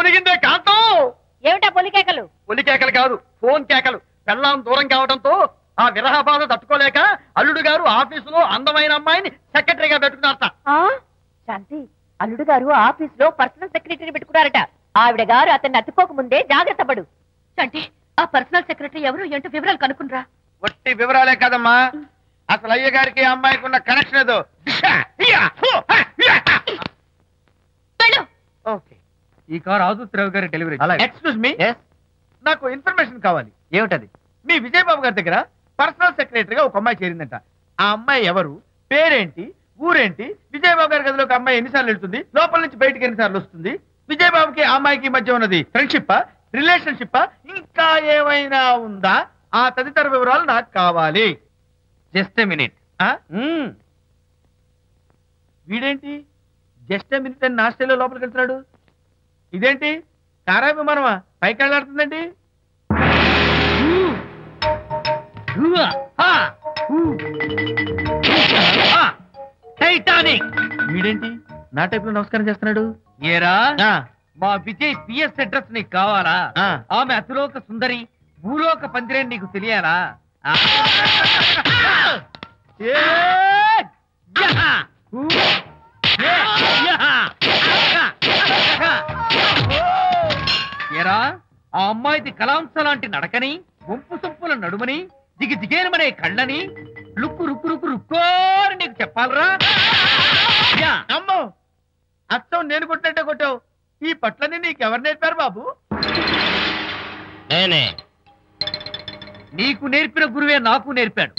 జరిగిందే కాంతం. ఏమిటా పొలికేకలు? పొలికేకలు కాదు, ఫోన్ కేకలు. పెళ్ళాం దూరం కావడంతో ఆ విరహ బాధ తట్టుకోలేక అల్లుడు గారు ఆఫీసులో అందమైన అమ్మాయిని సెక్రటరీగా పెట్టుకున్నారట. శాంతి, అల్లుడు గారు ఆఫీసులో పర్సనల్ సెక్రటరీ పెట్టుకున్నారట. ఆవిడ గారు అతన్ని అతుక్కోక ముందే జాగ్రత్త పడు. శాంతి, ఆ పర్సనల్ సెక్రటరీ ఎవరు ఏంటో వివరాలు కనుక్కునరా. వట్టి వివరాలే కదమ్మా, అసలు అయ్య గారికి అమ్మాయికి ఉన్న కనెక్షన్ ఏదో. ఈ కార్ ఆదుత్రావు గారి డెలివరీ. ఎక్స్క్యూజ్ మీ, నాకు ఇన్ఫర్మేషన్ కావాలి. ఏమిటది? మీ విజయబాబు గారి దగ్గర పర్సనల్ సెక్రటరీగా ఒక అమ్మాయి చేరిందంట. ఆ అమ్మాయి ఎవరు, పేరేంటి, ఊరేంటి, విజయబాబు గారి గదిలోకి అమ్మాయి ఎన్నిసార్లు వెళ్తుంది, లోపల నుంచి బయటికి ఎన్నిసార్లు వస్తుంది, విజయబాబుకి ఆ అమ్మాయికి మధ్య ఉన్నది ఫ్రెండ్షిప్పా, రిలేషన్షిప్పా, ఇంకా ఏమైనా ఉందా, ఆ తదితర వివరాలు నాకు కావాలి. Just a minute. వీడేంటి జస్ట్ ఏ మినిట్ అని నాస్టేలో లోపలికి వెళ్తున్నాడు? ఇదేంటి కారా విమానమా పైకి వెళ్ళాడుతుందండి? టైటానిక్. వీడేంటి నా టైప్ లో నమస్కారం చేస్తున్నాడు? ఏరా, మా విజయ్ పిఎస్ అడ్రస్ నీకు కావాలా? ఆమె అతిలోక సుందరి, భూలోక పందిరేని నీకు తెలియాలా? ఏరా, ఆ అమ్మాయిది కలాంస లాంటి నడకని, వంపు సొంపుల నడుమని, దిగి దిగేనమనే కళ్ళని, లుక్కు రుక్కు రుక్కు రుక్కోని నీకు చెప్పాలరా? అమ్మో, అచ్చం నేను కొట్టినట్టే కొట్టావు. ఈ పట్లని నీకెవరు నేర్పారు బాబు? నేనే. నీకు నేర్పిన గురువే నాకు నేర్పాడు.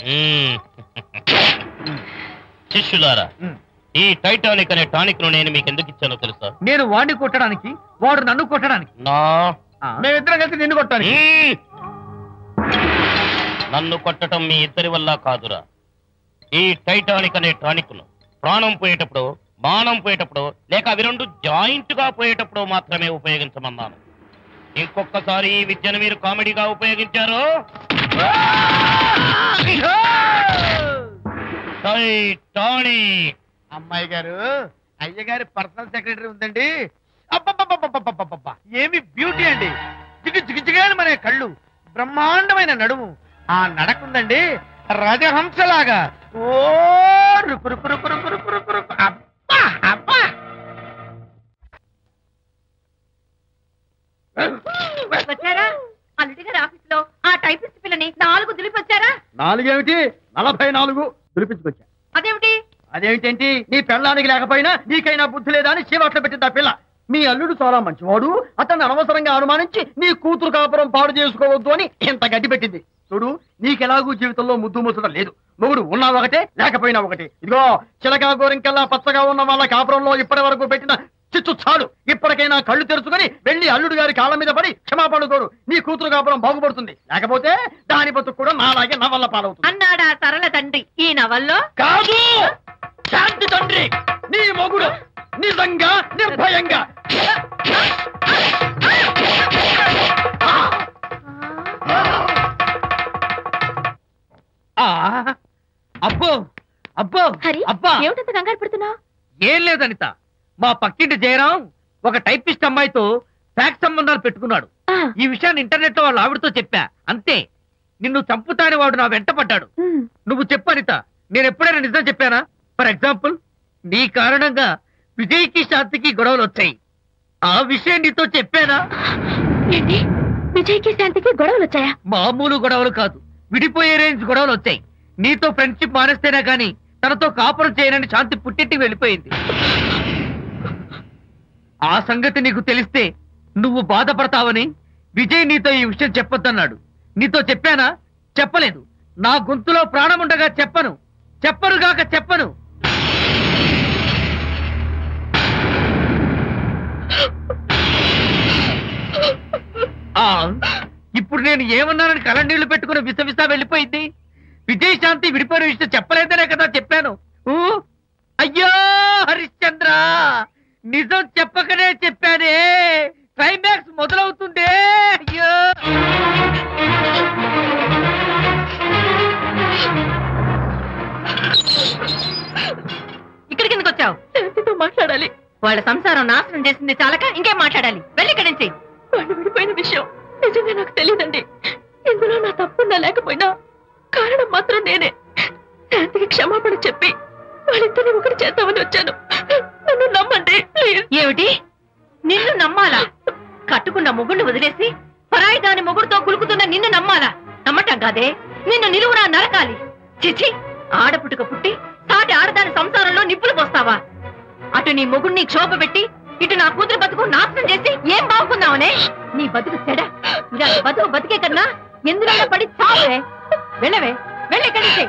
శిష్యులారా, ఈ టైటానిక్ అనే టానిక్ ను నేను మీకు ఎందుకు ఇచ్చానో తెలుసా? నేను వాడిని కొట్టడానికి, వాడు నన్ను కొట్టడానికి. మేమిద్దరం కలిసి నిన్ను కొట్టాలి. నన్ను కొట్టడం మీ ఇద్దరి వల్ల కాదురా. ఈ టైటానిక్ అనే టానిక్ ను ప్రాణం పోయేటప్పుడు, మానం పోయేటప్పుడు, లేక అవి రెండు జాయింట్ గా పోయేటప్పుడు మాత్రమే ఉపయోగించమన్నాను. ఇంకొకసారి ఈ విద్యను మీరు కామెడీగా ఉపయోగించారు, టైటానిక్. అమ్మాయి గారు, అయ్యగారి పర్సనల్ సెక్రటరీ ఉందండి. అబ్బబ్బబ్బబ్బబ్బబ్బబ్బబ్బా, ఏమి బ్యూటీ అండి! జిగి జిగిజిగాని మన కళ్ళు, బ్రహ్మాండమైన నడుము, ఆ నడకుందండి రజహంసలాగా. ఓ రుకు రుకు రుకు రుకు రుకు రుకు రుకు. అబ్బా అబ్బా! వచ్చారా? అల్లుడి గారి ఆఫీస్ లో ఆ టైపిస్ట్ పిల్లని 4 దులిపొచ్చారా? 4 ఏమిటి, 44 దులిపించుకొచ్చా. అదేమిటి? అదేమిటేంటి, నీ పెళ్ళానికి లేకపోయినా నీకైనా బుద్ధి లేదా అని చీవాట్లు పెట్టింది ఆ పిల్ల. మీ అల్లుడు చాలా మంచివాడు, అతన్ని అనవసరంగా అనుమానించి నీ కూతురు కాపురం పాడు చేసుకోవద్దు అని ఇంత గడ్డి పెట్టింది. చూడు, నీకెలాగూ జీవితంలో ముద్దు ముచ్చడం లేదు. మొగుడు ఉన్నా ఒకటే, లేకపోయినా ఒకటే. ఇదిగో చిలకా గోరింకల్లా పచ్చగా ఉన్న వాళ్ళ కాపురంలో ఇప్పటి వరకు పెట్టిన చిచ్చు చాలు. ఇప్పటికైనా కళ్ళు తెరుచుకుని వెళ్లి అల్లుడు గారి కాళ్ళ మీద పడి క్షమాపణ కోరు. నీ కూతురు కాపురం బాగుపడుతుంది, లేకపోతే దాని బతుకు కూడా నాలాగే నవల్ల పాలవుతుంది అన్నాడా సరళ తండ్రి ఈ నవల్లో? కాదు, శాంతి తండ్రి, నీ మొగుడు నిజంగా నిర్భయంగా. అబ్బో అబ్బో అబ్బా, ఏమిటంత కంగారు పడుతున్నావు? ఏం లేదు అనిత, మా పక్కింటి జయరాం ఒక టైపిస్ట్ అమ్మాయితో ఫ్యాక్స్ సంబంధాలు పెట్టుకున్నాడు. ఈ విషయాన్ని ఇంటర్నెట్ లో వాళ్ళ ఆవిడతో చెప్పా, అంతే. నిన్ను చంపుతాని వాడు నా వెంట పడ్డాడు. నువ్వు చెప్పు అనిత, నేను ఎప్పుడైనా నిజం చెప్పానా? ఫర్ ఎగ్జాంపుల్, నీ కారణంగా విజయ్కి శాంతికి గొడవలు వచ్చాయి. ఆ విషయం నీతో చెప్పానా? ఏంటి, విజయ్కి శాంతికి గొడవలు వచ్చాయా? మామూలు గొడవలు కాదు, విడిపోయే రేంజ్ గొడవలు వచ్చాయి. నీతో ఫ్రెండ్షిప్ మానేస్తేనే గాని తనతో కాపురం చేయనని శాంతి పుట్టింటికి వెళ్ళిపోయింది. ఆ సంగతి నీకు తెలిస్తే నువ్వు బాధపడతావని విజయ్ నీతో ఈ విషయం చెప్పొద్దన్నాడు. నీతో చెప్పానా? చెప్పలేదు. నా గొంతులో ప్రాణముండగా చెప్పను, చెప్పనుగాక చెప్పను. ఇప్పుడు నేను ఏమన్నానని కళ్ళనీళ్లు పెట్టుకుని విసవిసా వెళ్ళిపోయింది. విజయ్ శాంతి విడిపోయిన విషయం చెప్పలేదనే కదా చెప్పాను. అయ్యో హరిశ్చంద్ర, నిజం చెప్పకనే చెప్పానే, క్లైమాక్స్ మొదలవుతుందే. అయ్యో, ఇక్కడికి ఎందుకు వచ్చావు? శాంతితో మాట్లాడాలి. వాళ్ళ సంసారం నాశనం చేసింది చాలక ఇంకేం మాట్లాడాలి? వెళ్ళి ఇక్కడి నుంచి. వాళ్ళు విడిపోయిన విషయం నిజంగా నాకు తెలియదండి. ఇందులో నా తప్పున్నా లేకపోయినా కారణం మాత్రం నేనే. శాంతికి క్షమాపణ చెప్పి వాళ్ళిద్దరిని ఒకటి చేద్దామని వచ్చాను. నన్ను నమ్మండి ప్లీజ్. ఏమిటి? నిన్ను నమ్మాలా? కట్టుకున్న మొగుడిని వదిలేసి పరాయి దాని మొగుడుతో కులుకుతున్న నిన్ను నమ్మాలా? నమ్మటం కాదే, నిన్ను నిలువునా నరకాలి. చిచి, ఆడపుట్టుక పుట్టి సాటి ఆడదాని సంసారంలో నిప్పులు పోస్తావా? అటు నీ మొగుడిని క్షోభ పెట్టి ఇటు నా కూతురు బతుకు నాశనం చేసి ఏం బాగుకుందామనే? నీ బతుకు చెడ. ఇలా బతుకు బతికే కన్నా ఎందులో పడి చావే. వెళ్ళవే, వెళ్ళి కలిసి.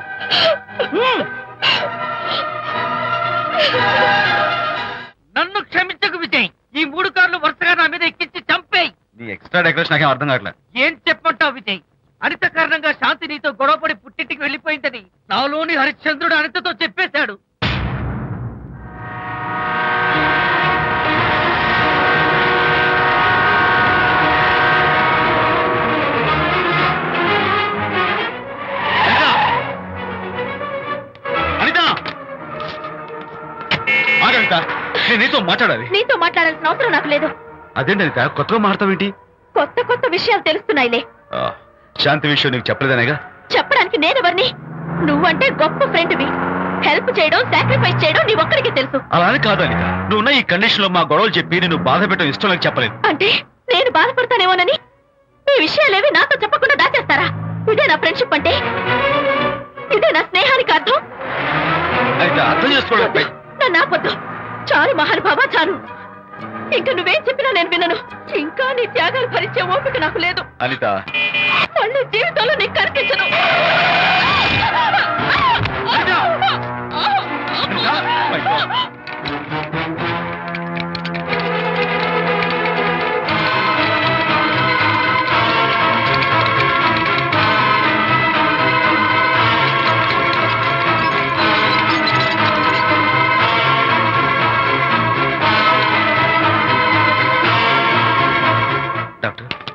నన్ను క్షమించకు విజయ్. ఈ 3 కార్లు వరుసగా నా మీద ఎక్కించి చంపేయి. నీ ఎక్స్ట్రా డెకరేషన్ నాకేం అర్థం కావట్లేదు. ఏం చెప్పమంటావు విజయ్? అనిత కారణంగా శాంతి నీతో గొడవపడి పుట్టింటికి వెళ్ళిపోయిందని నాలోని హరిశ్చంద్రుడు అనితతో చెప్పేశాడు. నీతో మాట్లాడాలి. నీతో మాట్లాడాల్సిన అవసరం నాకు లేదు. అదేంటి అనిత, కొత్తగా మాట్లాడతావేంటి? కొత్త కొత్త విషయాలు తెలుస్తున్నాయిలే. శాంతి విషయం నీకు చెప్పలేదనేగా? చెప్పడానికి నేనెవరిని? నువ్వంటే గొప్ప ఫ్రెండ్వి. హెల్ప్ చేయడం, సాక్రిఫైస్ చేయడం నీ ఒక్కడికి తెలుసు. అలానే కాదు అనిత, నువ్వున్న ఈ కండిషన్ లో మా గొడవలు చెప్పి నేను బాధ పెట్టడం ఇష్టం నాకు చెప్పలేదు. అంటే నేను బాధపడతానేమోనని ఈ విషయాలేవి నాతో చెప్పకుండా దాచేస్తారా? ఇదే నా ఫ్రెండ్షిప్ అంటే? ఇదే నా స్నేహానికి అర్థం? అనిత, అర్థం చేసుకోవడం. నన్ను ఆపొద్దు. చాలు మహానుభావా, చాలు. ఇంకా నువ్వేం చెప్పినా నేను వినను. ఇంకా నీ త్యాగాలు భరించే ఓపిక నాకు లేదు. అనిత, మళ్ళీ జీవితంలో నీకు కనిపించను.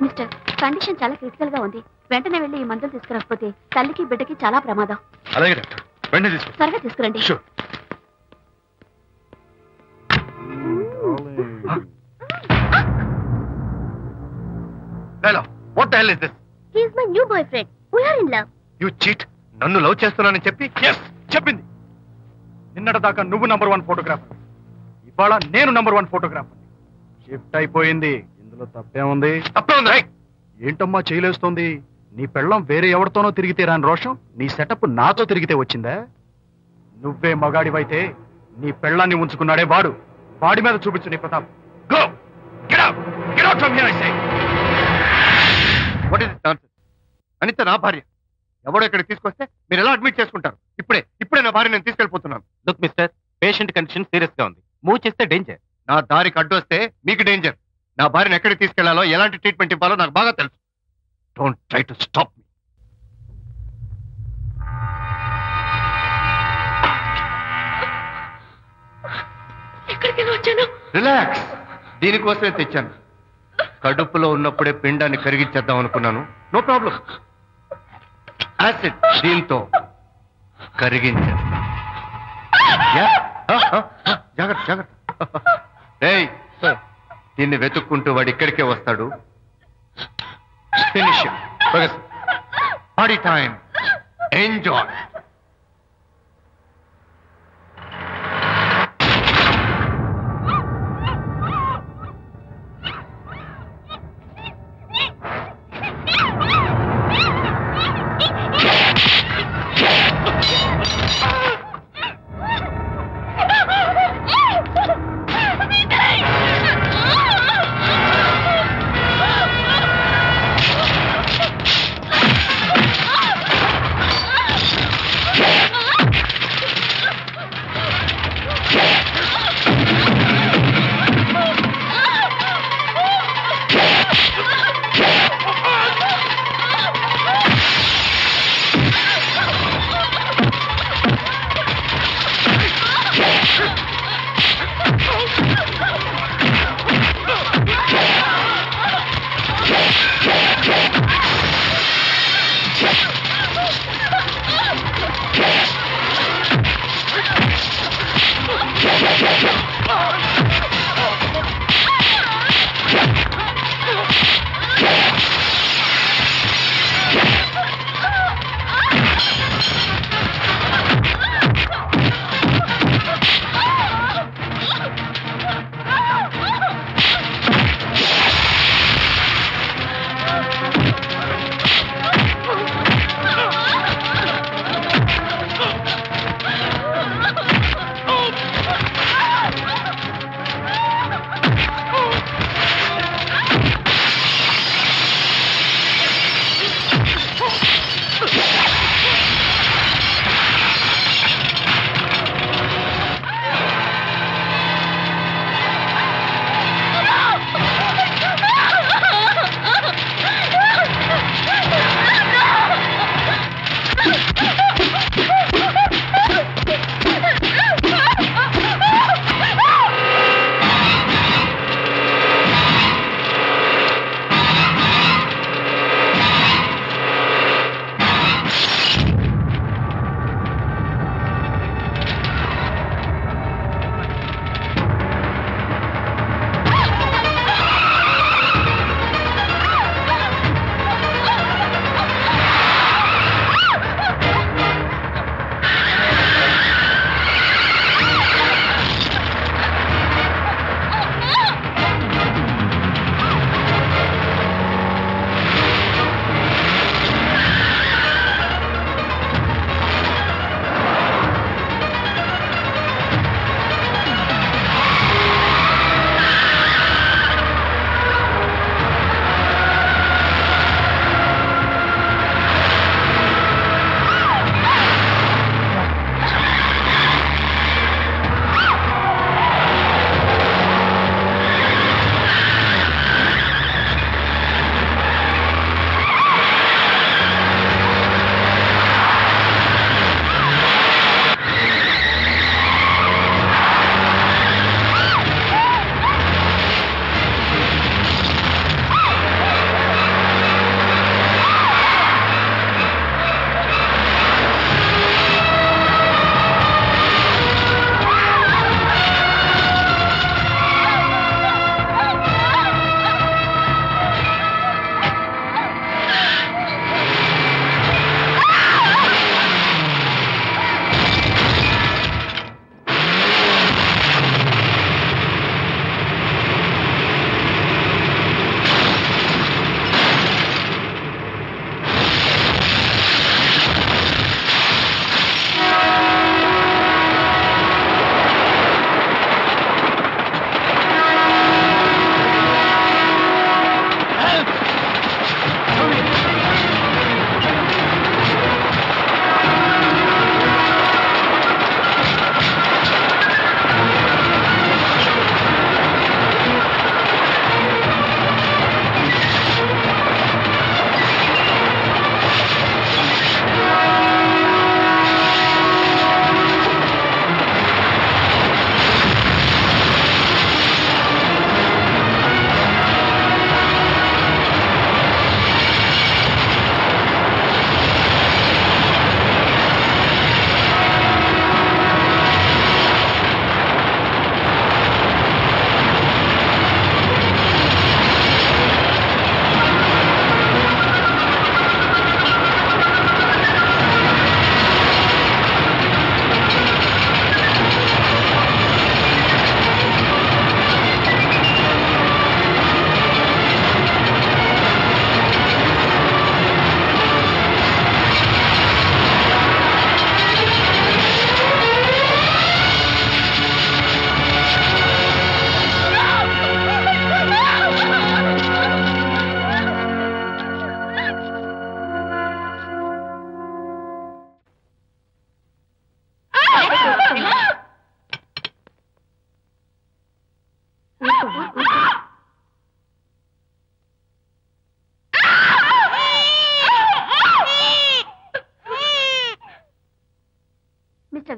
మిస్టర్, కండిషన్ చాలా క్రిటికల్ గా ఉంది. వెంటనే వెళ్లి ఈ మందులు తీసుకురాకపోతే తల్లికి బిడ్డకి చాలా ప్రమాదం. అలాగే డాక్టర్, వెంటనే తీసుకో. త్వరగా తీసుకురండి. Hello, what the hell is this? He is my new boy friend. We are in love. You cheat. నన్ను లవ్ చేస్తున్నానని చెప్పి చెప్పింది. నిన్నటి దాకా నువ్వు నంబర్ 1 ఫోటోగ్రాఫర్, ఇవాళ నేను నంబర్ 1 ఫోటోగ్రాఫర్. షిఫ్ట్ అయిపోయింది. ఇందులో తప్పేముంది? తప్పేముంది? ఏంటమ్మా చేయలేస్తోంది? నీ పెళ్ళం వేరే ఎవరితోనో తిరిగితే రాని రోషం నీ సెటప్ నాతో తిరిగితే వచ్చిందా? నువ్వే మగాడివైతే నీ పెళ్ళాన్ని ఉంచుకున్నాడే వాడు. వాడి మీద చూపించు నీ Pratap. Go, get out, get out from here I say. What is this nonsense? Anitha నా భార్య. ఎవడో ఇక్కడికి తీసుకొస్తే మీరు ఎలా అడ్మిట్ చేసుకుంటారు? ఇప్పుడే నా భార్య నేను తీసుకెళ్ళిపోతున్నాను. Look mister, patient condition serious గా ఉంది. మూవ్ చేస్తే డేంజర్. నా దారికి అడ్డు వస్తే మీకు డేంజర్. నా భార్యను ఎక్కడికి తీసుకెళ్లాలో, ఎలాంటి ట్రీట్మెంట్ ఇవ్వాలో నాకు బాగా తెలుసు. Don't try to stop me. Relax. దీనికోసమే తెచ్చాను. కడుపులో ఉన్నప్పుడే పిండాన్ని కరిగించేద్దాం అనుకున్నాను. No problem. యాసిడ్ దీంతో కరిగించేస్తా. జాగ్రత్త జాగ్రత్త. ఏయ్, దీన్ని వెతుక్కుంటూ వాడు ఇక్కడికే వస్తాడు. Finish party time. Enjoy.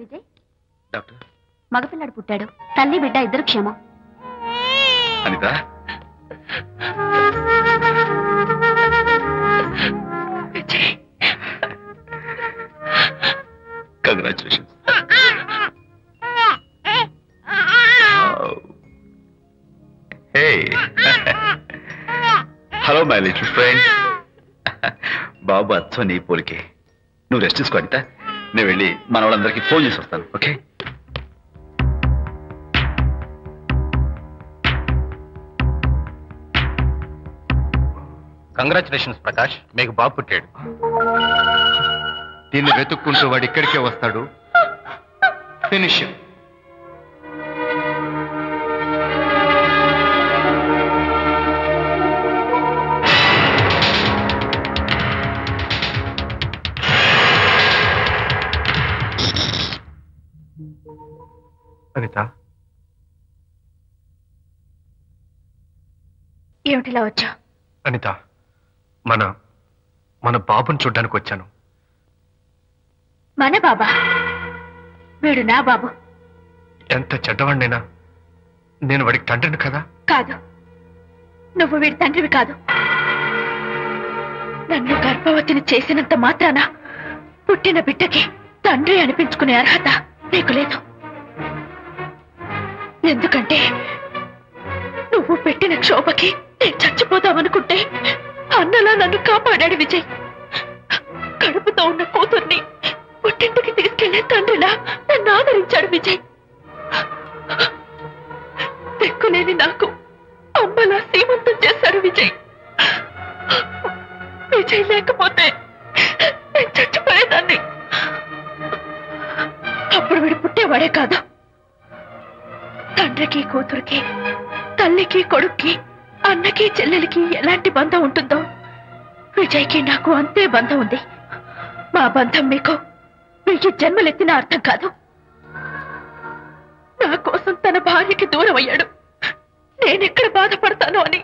Vijay? Doctor, మగపిల్లాడు పుట్టాడు. తల్లి బిడ్డ ఇద్దరు క్షేమం. Anita, congratulations. Hello my little friend. బాబు అచ్చో నీ పోలికే. నువ్వు రెస్ట్ తీసుకో అనిత. నేను వెళ్ళి మన వాళ్ళందరికీ ఫోన్ చేసి వస్తాను. ఓకే? కంగ్రాచులేషన్స్ ప్రకాష్, మీకు బాబు పుట్టాడు. దీన్ని వెతుక్కుంటూ వాడు ఇక్కడికే వస్తాడు. ఫినిష్. అనిత, ఏమిటిలా వచ్చా? అనిత, మన బాబుని చూడ్డానికి వచ్చాను. మన బాబా? వీడు నా బాబు. ఎంత చెడ్డవాడినైనా నేను వాడికి తండ్రిని కదా? కాదు, నువ్వు వీడి తండ్రివి కాదు. నన్ను గర్భవతిని చేసినంత మాత్రాన పుట్టిన బిడ్డకి తండ్రి అనిపించుకునే అర్హత నీకు లేదు. ఎందుకంటే నువ్వు పెట్టిన క్షోభకి నేను చచ్చిపోదామనుకుంటే అన్నలా నన్ను కాపాడాడు విజయ్. కడుపుతో ఉన్న కూతుర్ని పుట్టింటికి తీసుకెళ్లే తండ్రిలా నన్ను ఆదరించాడు విజయ్. దిక్కులేని నాకు అమ్మలా సీమంతం చేశాడు విజయ్. విజయ్ లేకపోతే నేను చచ్చిపోయేదాన్ని. అప్పుడు వీడు పుట్టేవాడే కాదు. తండ్రికి కూతురికి, తల్లికి కొడుక్కి, అన్నకి చెల్లెలికి ఎలాంటి బంధం ఉంటుందో విజయ్కి నాకు అంతే బంధం ఉంది. మా బంధం మీకు 1000 జన్మలెత్తిన అర్థం కాదు. నా కోసం తన భార్యకి దూరం అయ్యాడు. నేనెక్కడ బాధపడతానో అని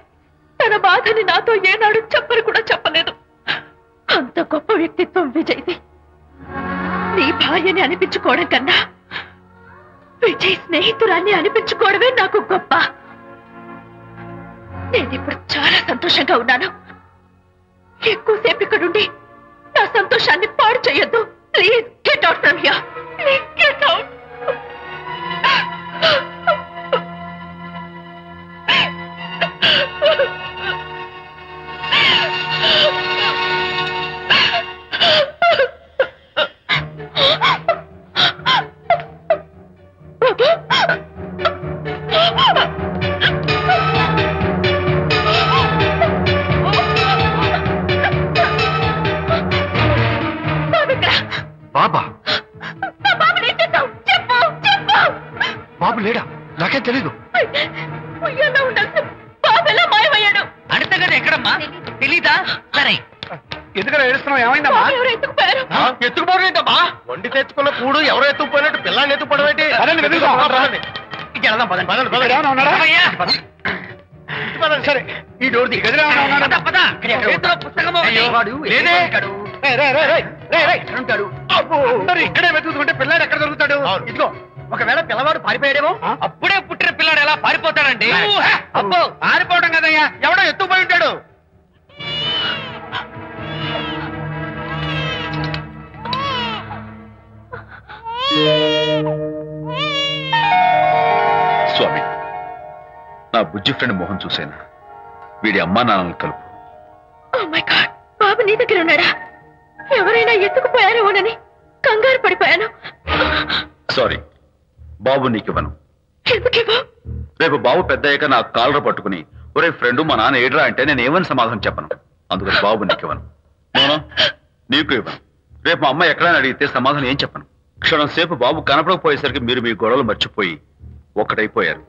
తన బాధని నాతో ఏనాడు చెప్పరు కూడా చెప్పలేదు. అంత గొప్ప వ్యక్తిత్వం విజయ్ది. నీ భార్యని అనిపించుకోవడం కన్నా విజయ్ స్నేహితురాన్ని అనిపించుకోవడమే నాకు గొప్ప. నేనిప్పుడు చాలా సంతోషంగా ఉన్నాను. ఎక్కువసేపు ఇక్కడుండి నా సంతోషాన్ని పాడు చేయొద్దు. Please get out from here. Please get out. బాబా? బాబు లేడా? నాకేం తెలీదు. మాయమయ్యాడు. అడితే కదా ఎక్కడమ్మా? తెలీదా? సరే, ఎందుకలా ఏడుస్తున్నావు? ఏమైందమ్మా? ఎత్తుకుపోయారు. ఎత్తుకుపోవడం ఏంటమ్మా? వండి తెచ్చుకున్న కూడు ఎవరో ఎత్తుకుపోయినట్టు పిల్లాన్ని ఎత్తుకుపోవడం ఏంటి? సరే, ఈ డోర్ ది. గదిలో పుస్తకము ఇక్కడే వెతుకుంటే పిల్లాడు ఎక్కడ దొరుకుతాడు? ఇదిగో, ఒకవేళ పిల్లవాడు పారిపోయాడేమో. అప్పుడే పుట్టిన పిల్లాడు ఎలా పారిపోతాడండి? అబ్బో, పారిపోవడం కదయ్యా, ఎవడో ఎత్తుకుపోయి ఉంటాడు. స్వామి, నా బుజ్జి ఫ్రెండ్ మోహన్ చూసేనా? వీడి అమ్మా నాన్నలు కలుపు. ఓ మై గాడ్, బాబు నీ దగ్గర ఉన్నాడా? ఎవరైనా ఎత్తుకుపోయారేమోనని కంగారు పడిపోయాను. సారీ, బాబు నీకివ్వను. ఎందుకేవో? రేపు బాబు పెద్దయ్యాక నా కాలర్ పట్టుకుని ఒరే ఫ్రెండ్ మా నాన్న ఏడ్రా అంటే నేను ఏమని సమాధానం చెప్పను. అందుకని బాబు నీకివ్వను. నోనో, నీకు ఇవ్వను. రేపు మా అమ్మ ఎక్కడైనా అడిగితే సమాధానం ఏం చెప్పను. క్షణం సేపు బాబు కనపడకపోయేసరికి మీరు మీ గొడవలు మర్చిపోయి ఒక్కటైపోయారు.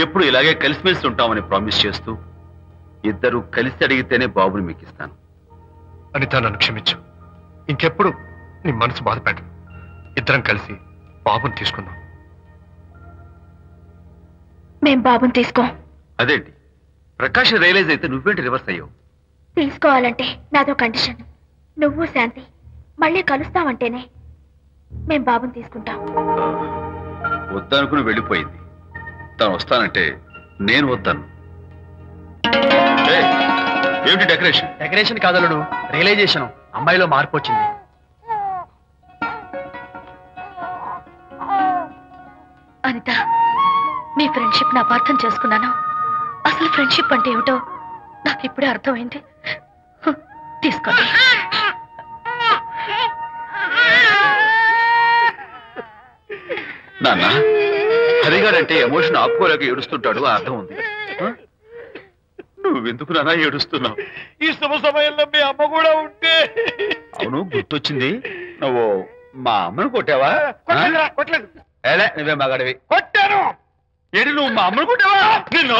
ఎప్పుడు ఇలాగే కలిసిమెలిసి ఉంటామని ప్రామిస్ చేస్తూ ఇద్దరు కలిసి అడిగితేనే బాబుని మీకు ఇస్తాను. అనిత, నన్ను క్షమించు. ఇంకెప్పుడు నీ మనసు బాధపెట్టను. ఇద్దరం కలిసి బాబుని తీసుకుందాం. మేం బాబుని తీసుకోం. అదేంటి ప్రకాష్ రియలైజ్ అయితే నువ్వేంటి రివర్స్ అయ్యావు? తీసుకోవాలంటే నాదో కండిషన్. నువ్వు శాంతి మళ్ళీ కలుస్తావంటేనే. మేము బాబుని తీసుకుంటాం. వద్దనుకుని వెళ్ళిపోయింది. తను వస్తానంటే నేను వద్దాను. ఏమిటి డెకరేషన్? Decoration కాదలుడు, realisation. అమ్మాయిలో మార్పు వచ్చింది. అనిత, మీ ఫ్రెండ్షిప్ ని అపార్థం చేసుకున్నాను. అసలు ఫ్రెండ్షిప్ అంటే ఏమిటో నాకు ఇప్పుడే అర్థమైంది. తీసుకోండి. నాన్న, హరిగారంటే ఎమోషన్ ఆపుకోలేక ఏడుస్తుంటాడు, అర్థం ఉంది. నువ్వెందుకు నాన్న ఏడుస్తున్నావు? ఈ శుభ సమయంలో మీ అమ్మ కూడా ఉంటే. అవును, గుర్తొచ్చింది. నువ్వు మా అమ్మను కొట్టావా? కొట్టలేదు. ఏలే, నువ్వే మగాడివి. కొట్టాను. ఏడి, నువ్వు మా అమ్మను కొట్టావా? నిన్ను